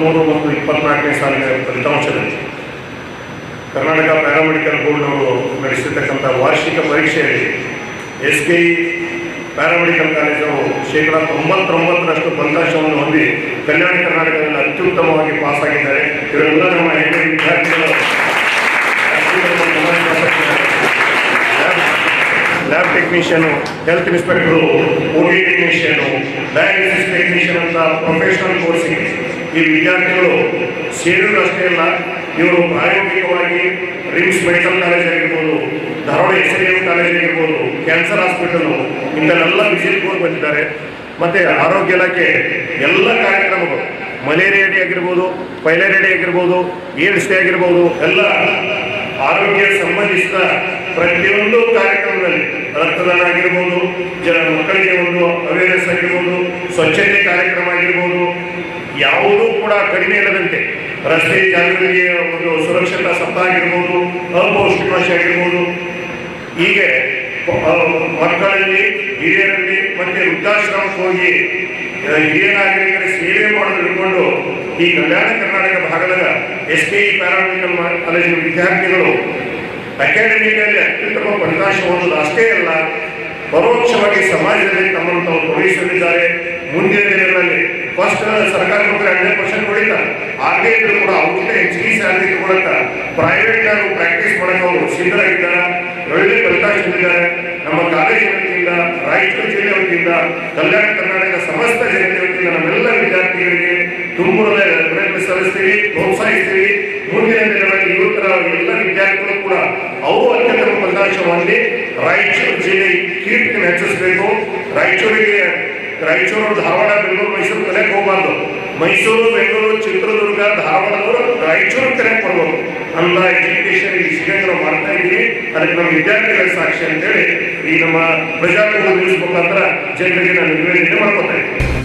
23 ಮತ್ತು 24ನೇ ಸಾಲಿನ ಫಲಿತಾಂಶದಲ್ಲಿ ಕರ್ನಾಟಕ ಪ್ಯಾರಾಮೆಡಿಕಲ್ ಬೋರ್ಡ್ನವರು ನಡೆಸಿರ್ತಕ್ಕಂಥ ವಾರ್ಷಿಕ ಪರೀಕ್ಷೆಯಲ್ಲಿ SKE ಪ್ಯಾರಾಮೆಡಿಕಲ್ ಕಾಲೇಜರು ಶೇಕಡ 99ರಷ್ಟು ಫಲಿತಾಂಶವನ್ನು ಹೊಂದಿ ಕಲ್ಯಾಣ ಕರ್ನಾಟಕದಲ್ಲಿ ಅತ್ಯುತ್ತಮವಾಗಿ ಪಾಸಾಗಿದ್ದಾರೆ. ಇವರೆಲ್ಲ ನಮ್ಮ ಹೆಣ್ಣು ವಿದ್ಯಾರ್ಥಿಗಳು lab technician, health inspector, OT technician, dialysis technician ಅಂತ ಪ್ರೊಫೆಷನಲ್ ಕೋರ್ಸಿಗೆ ಈ ವಿದ್ಯಾರ್ಥಿಗಳು ಸೇರಿದ್ರು ಅಷ್ಟೇ ಅಲ್ಲ, ಇವರು ಪ್ರಾಯೋಗಿಕವಾಗಿ ರಿಮ್ಸ್ ಮೆಡಿಕಲ್ ಕಾಲೇಜ್ ಆಗಿರ್ಬೋದು, ಧಾರವಾಡ SIM ಕಾಲೇಜ್ ಆಗಿರ್ಬೋದು, ಕ್ಯಾನ್ಸರ್ ಹಾಸ್ಪಿಟಲು ಇಂಥಲ್ಲೆಲ್ಲ ವಿಸಿಟ್ ಹೋಗಿ ಬಂದಿದ್ದಾರೆ. ಮತ್ತು ಆರೋಗ್ಯ ಇಲಾಖೆ ಎಲ್ಲ ಕಾರ್ಯಕ್ರಮಗಳು, ಮಲೇರಿಯಾ ಡೇ ಆಗಿರ್ಬೋದು, ಪೈಲೇರಿಯಾ ಡೇ ಆಗಿರ್ಬೋದು, ಏಡ್ಸ್ ಡೇ ಆಗಿರ್ಬೋದು, ಎಲ್ಲ ಆರೋಗ್ಯ ಸಂಬಂಧಿಸಿದ ಪ್ರತಿಯೊಂದು ಕಾರ್ಯಕ್ರಮದಲ್ಲಿ ರಕ್ತದಾನ ಆಗಿರ್ಬೋದು, ಮಕ್ಕಳಿಗೆ ಒಂದು ಅವೇರ್ನೆಸ್ ಆಗಿರ್ಬೋದು, ಸ್ವಚ್ಛತೆ ಕಾರ್ಯಕ್ರಮ ಆಗಿರ್ಬೋದು, ಯಾವುದೂ ಕೂಡ ಕಡಿಮೆ ಇಲ್ಲದಂತೆ ರಸ್ತೆ ಜಾಗೃತಿಗೆ ಒಂದು ಸುರಕ್ಷತಾ ಸಪ್ತಾಹ ಆಗಿರ್ಬೋದು, ಅಪೌಷ್ಟಿಕಾಂಶ ಆಗಿರ್ಬೋದು, ಹೀಗೆ ಮಕ್ಕಳಲ್ಲಿ, ಹಿರಿಯರಲ್ಲಿ ಮತ್ತು ವೃದ್ಧಾಶ್ರಮಕ್ಕೆ ಹೋಗಿ ಹಿರಿಯ ನಾಗರಿಕರ ಸೇವೆ ಮಾಡೋದು ಹಿಡ್ಕೊಂಡು ಈ ಕಲ್ಯಾಣ ಕರ್ನಾಟಕ ಭಾಗದ SKE ಪ್ಯಾರಾಮೆಡಿಕಲ್ ಕಾಲೇಜಿನ ವಿದ್ಯಾರ್ಥಿಗಳು ಅಕಾಡೆಮಿಕಲ್ಲಿ ಅತ್ಯುತ್ತಮ ಫಲಿತಾಂಶ ಹೊಂದೋದು ಅಷ್ಟೇ ಅಲ್ಲ, ಪರೋಕ್ಷವಾಗಿ ಸಮಾಜದಲ್ಲಿ ತಮ್ಮನ್ನು ತಾವು ತೊಡಗಿಸಲಿದ್ದಾರೆ. ಮುಂದಿನ ದಿನಗಳಲ್ಲಿ ಫಸ್ಟ್ ಸರ್ಕಾರ ಕೊಟ್ಟರೆ 100% ಹೊಡಿತಾರೆ, ಆಗದೇ ಇದ್ರೂ ಕೂಡ ಅವ್ರಿಗೆ ಹೆಚ್ಚಿಗೆ ಸ್ಯಾಲರಿ ತಗೊಳಕ್ಕೆ ಪ್ರೈವೇಟ್ ಪ್ರಾಕ್ಟೀಸ್ ಮಾಡೋಕೆ ಅವರು ಸಿದ್ಧರಾಗಿದ್ದಾರೆ. ಒಳ್ಳೆ ಫಲಿತಾಂಶ ಹೊಂದಿದ್ದಾರೆ. ನಮ್ಮ ಕಾಲೇಜಿನ ವತಿಯಿಂದ, ರಾಯಚೂರು ಜಿಲ್ಲೆ ವತಿಯಿಂದ, ಕಲ್ಯಾಣ ಕರ್ನಾಟಕ ಸಮಸ್ತ ಜನತೆ ವತಿಯಿಂದ ನಮ್ಮೆಲ್ಲ ವಿದ್ಯಾರ್ಥಿಗಳಿಗೆ ತುಂಬುವುದ ಪ್ರಯತ್ನ ಸಲ್ಲಿಸ್ತೀವಿ, ಪ್ರೋತ್ಸಾಹಿಸ್ತೀವಿ. ಮುಂದಿನ ದಿನಗಳಲ್ಲಿ ಯುವಕರ ಎಲ್ಲ ವಿದ್ಯಾರ್ಥಿಗಳು ಕೂಡ ಅವರು ಅತ್ಯುತ್ತಮ ಫಲಿತಾಂಶ ಹೊಂದಿ ರಾಯಚೂರು ಜಿಲ್ಲೆ ಕೀರ್ತಿಯನ್ನು ಹೆಚ್ಚಿಸಬೇಕು. ರಾಯಚೂರು, ಧಾರವಾಡ, ಬೆಂಗಳೂರು, ಮೈಸೂರು ಕಲೆಗೆ ಹೋಗಬಾರ್ದು. ಮೈಸೂರು, ಬೆಂಗಳೂರು, ಚಿತ್ರದುರ್ಗ, ಧಾರವಾಡದವರು ರಾಯಚೂರು ಕಲೆಗೆ ಕೊಡ್ಬೋದು ಅಂತ ಎಜುಕೇಶನ್ ಈ ಸಿಗಂಗ್ ನಾವು ಮಾಡ್ತಾ ಇದ್ದೀವಿ. ಅದಕ್ಕೆ ನಮ್ಮ ವಿದ್ಯಾರ್ಥಿಗಳ ಸಾಕ್ಷಿ ಅಂತೇಳಿ ಈ ನಮ್ಮ ಪ್ರಜಾಪ್ರಭುತ್ವ ನ್ಯೂಸ್ ಮುಖಾಂತರ ಜನರಿಗೆ ನಾನು ನಿವೇದನೆ ಮಾಡ್ಕೊತಾ ಇದ್ದೀನಿ.